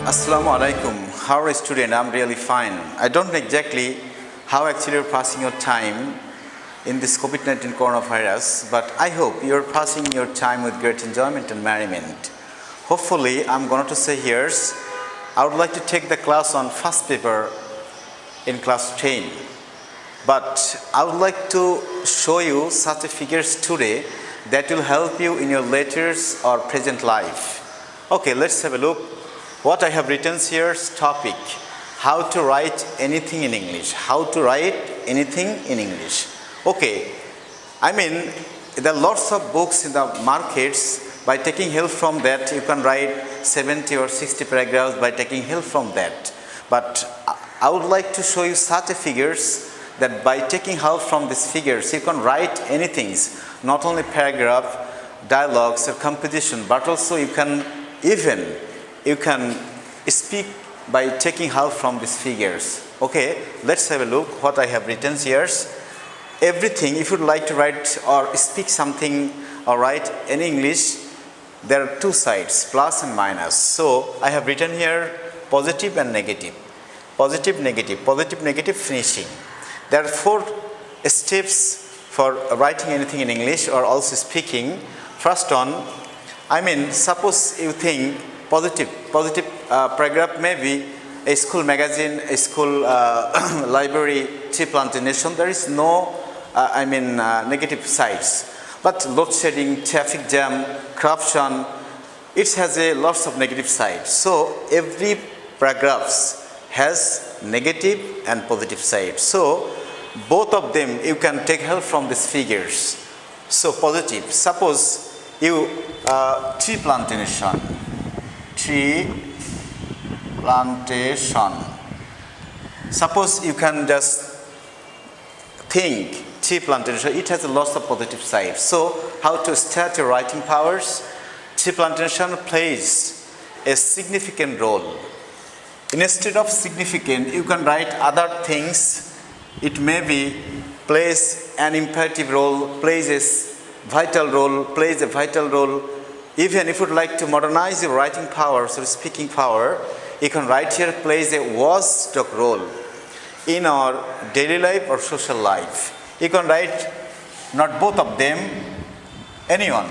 Assalamu alaikum. How are you, student? I'm really fine. I don't know exactly how actually you're passing your time in this COVID-19 coronavirus, but I hope you're passing your time with great enjoyment and merriment. Hopefully, I'm going to say here, I would like to take the class on first paper in class 10. But I would like to show you such a figures today that will help you in your latest or present life. Okay, let's have a look. What I have written here is topic, how to write anything in English. How to write anything in English. Okay, I mean, there are lots of books in the markets. By taking help from that, you can write 70 or 60 paragraphs by taking help from that. But I would like to show you such a figures that by taking help from these figures, you can write anything, not only paragraph, dialogues or composition, but also you can speak by taking help from these figures. Okay, let's have a look what I have written here. Everything, if you'd like to write or speak something or write in English, there are two sides, plus and minus. So I have written here positive and negative. Positive, negative, finishing. There are four steps for writing anything in English or also speaking. First one, I mean, suppose you think positive paragraph may be a school magazine, a school library, tea plantation. There is no, negative sides. But load shedding, traffic jam, corruption, it has a lots of negative sides. So every paragraph has negative and positive sides. So both of them you can take help from these figures. So positive. Suppose you tree plantation. Suppose you can just think tree plantation, it has a lot of positive sides. So how to start your writing powers? Tree plantation plays a significant role. Instead of significant, you can write other things. It may be plays an imperative role, plays a vital role. Even if you'd like to modernize your writing powers or speaking power, you can write here plays a watchdog role in our daily life or social life. You can write not both of them, anyone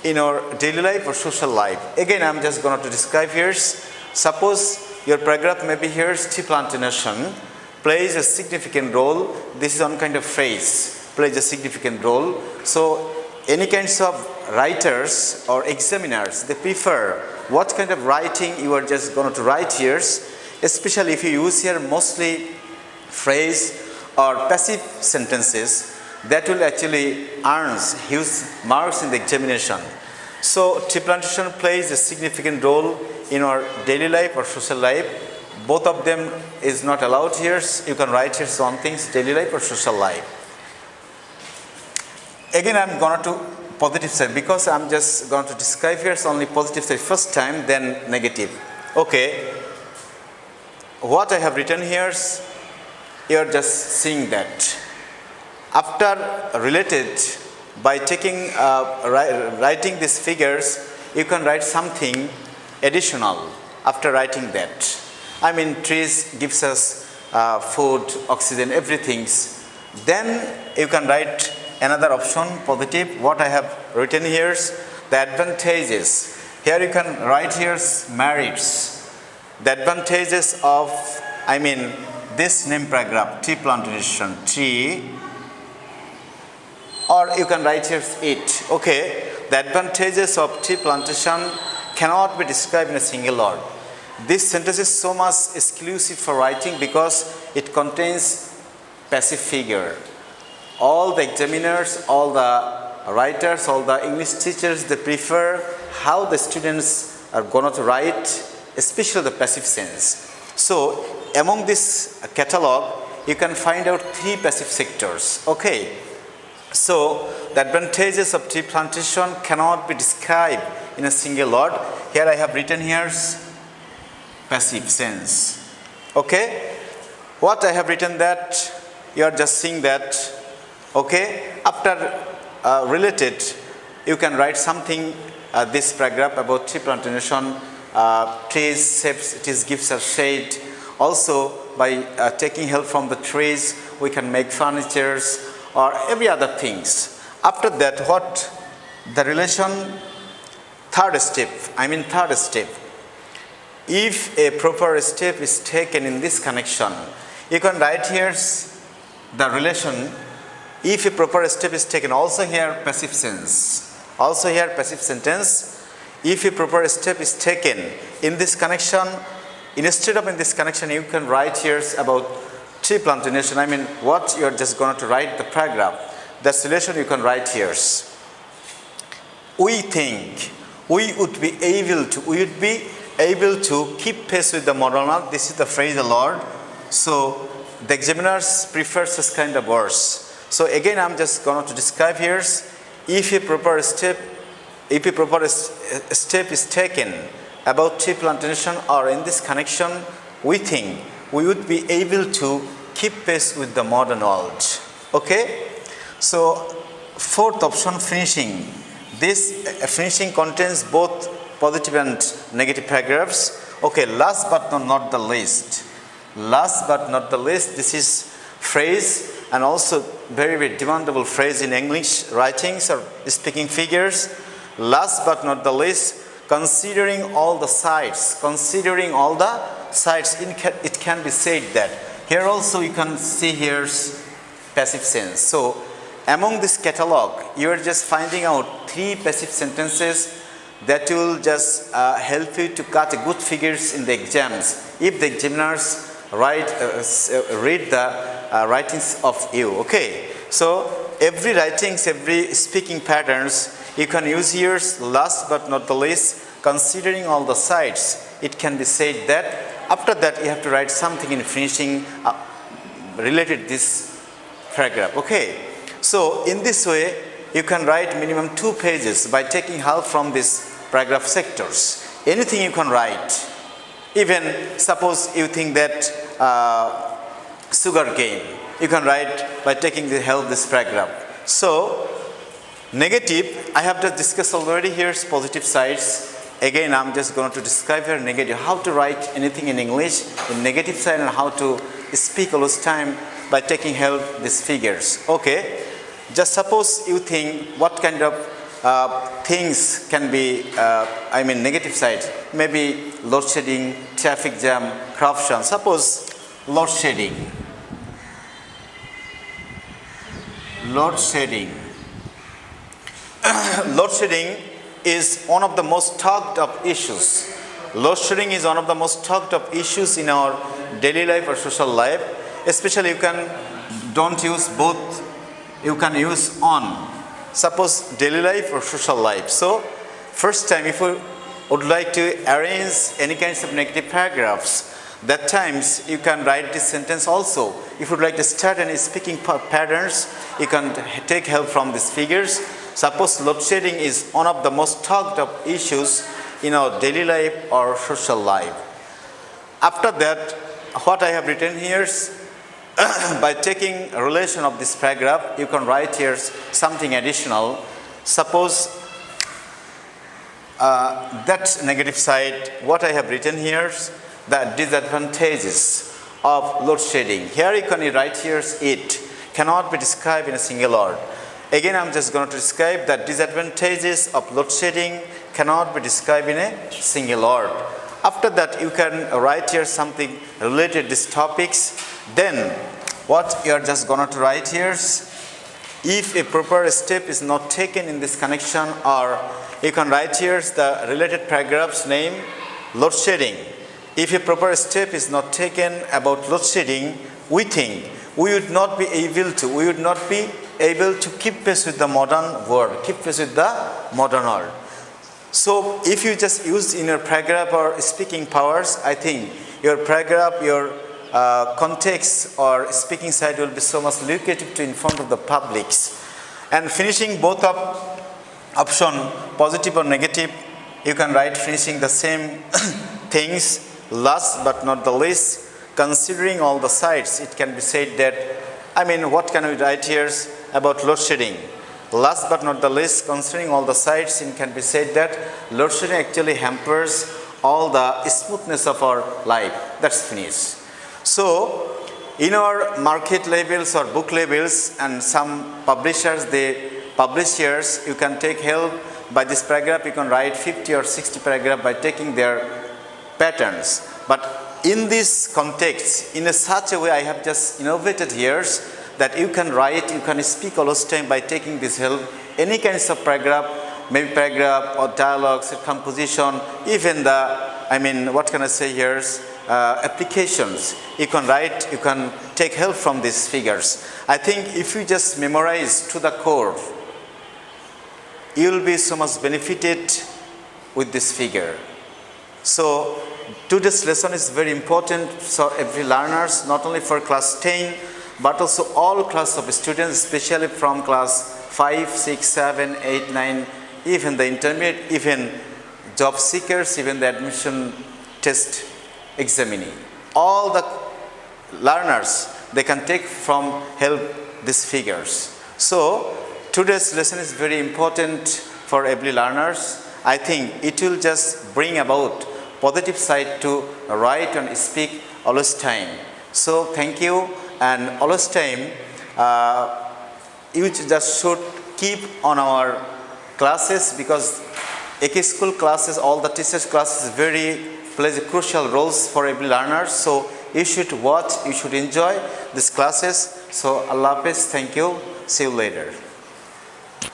in our daily life or social life. Again, I'm just going to describe here. Suppose your paragraph may be here, tea plantation plays a significant role. This is one kind of phrase, plays a significant role. So any kinds of writers or examiners, they prefer what kind of writing you are just going to write here, especially if you use here mostly phrase or passive sentences that will actually earn huge marks in the examination. So tea plantation plays a significant role in our daily life or social life. Both of them is not allowed here. You can write here some things, daily life or social life. Again, I'm going to positive side because I'm just going to describe here only positive side first time, then negative. Okay. What I have written here, you are just seeing that. After related, by taking writing these figures, you can write something additional after writing that. I mean, trees gives us food, oxygen, everything. Then you can write another option, positive. What I have written here is the advantages. Here you can write here merits. The advantages of, this name paragraph, tea plantation, tree, or you can write here it. Okay, the advantages of tea plantation cannot be described in a single word. This sentence is so much exclusive for writing because it contains passive figure. All the examiners, all the writers, all the English teachers, they prefer how the students are going to write, especially the passive sense. So among this catalog, you can find out three passive sectors. Okay. So the advantages of tea plantation cannot be described in a single word. Here I have written here passive sense. Okay. What I have written that you are just seeing that. Okay. After related, you can write something this paragraph about tea plantation trees, it gives us shade. Also, by taking help from the trees, we can make furnitures or every other things. After that, what the relation, third step, if a proper step is taken in this connection, you can write here the relation. If a proper step is taken, also here passive sense. Also here passive sentence. If a proper step is taken in this connection, instead of in this connection, you can write here about tree plantation. What you are just going to write the paragraph. That relation you can write here. We think we would be able to keep pace with the modern world. This is the phrase a lot. So the examiners prefer such kind of words. So again, I'm just going to describe here. If a proper step is taken about tree plantation or in this connection, we think we would be able to keep pace with the modern world. Okay? So fourth option, finishing. This finishing contains both positive and negative paragraphs. Okay, last but not the least. Last but not the least, this is phrase and also very, very demandable phrase in English writings or speaking figures. Last but not the least, considering all the sides, it can be said that. Here also you can see here's passive sense. So among this catalog, you are just finding out 3 passive sentences that will just help you to cut good figures in the exams if the examiners read the writings of you. Okay, so every writings, every speaking patterns, you can use here last but not the least, considering all the sides. It can be said that after that you have to write something in finishing related this paragraph. Okay, so in this way you can write minimum 2 pages by taking help from this paragraph sectors. Anything you can write. Even suppose you think that sugar cane, you can write by taking the help this paragraph. So negative, I have just discussed already. Here's positive sides. Again, I'm just going to describe here negative, how to write anything in English in negative side and how to speak all this time by taking help these figures. Okay, just suppose you think what kind of things can be, negative side. Maybe load shedding, traffic jam, corruption. Suppose load shedding. Load shedding. Load shedding is one of the most talked of issues. Load shedding is one of the most talked of issues in our daily life or social life. Especially you can don't use both. You can use on. Suppose daily life or social life. So first time, if you would like to arrange any kinds of negative paragraphs, that times you can write this sentence also. If you would like to start any speaking patterns, you can take help from these figures. Suppose load shedding is one of the most talked of issues in our daily life or social life. After that, what I have written here is by taking a relation of this paragraph, you can write here something additional. Suppose that negative side, what I have written here, the disadvantages of load shedding. Here you can write here, it cannot be described in a single word. Again, I'm just going to describe the disadvantages of load shedding cannot be described in a single word. After that, you can write here something related to these topics. Then, what you are just going to write here is, if a proper step is not taken in this connection, or you can write here the related paragraph's name, load shedding. If a proper step is not taken about load shedding, we think we would not be able to keep pace with the modern world, So if you just use in your paragraph or speaking powers, I think your paragraph, your context or speaking side will be so much lucrative to in front of the publics. And finishing both of option, positive or negative, you can write finishing the same things. Last but not the least, considering all the sides, it can be said that, what can we write here about load shedding? Last but not the least, considering all the sides, it can be said that load shedding actually hampers all the smoothness of our life. That's finished. So in our market labels or book labels and some publishers, they publish here, you can take help by this paragraph. You can write 50 or 60 paragraph by taking their patterns. But in this context, in such a way, I have just innovated here that you can write, you can speak all those time by taking this help. Any kinds of paragraph, maybe paragraph or dialogues, composition, even the, what can I say here, applications. You can write, you can take help from these figures. I think if you just memorize to the core, you will be so much benefited with this figure. So today's lesson is very important for every learners, not only for class 10, but also all class of students, especially from class 5, 6, 7, 8, 9, even the intermediate, even job seekers, even the admission test examinee. All the learners, they can take from help these figures. So today's lesson is very important for every learners. I think it will just bring about positive side to write and speak always time. So thank you, and always time you just should keep on our classes, because AK school classes, all the teachers classes plays a crucial roles for every learner. So you should watch, you should enjoy these classes. So Allah Hafiz, thank you, see you later.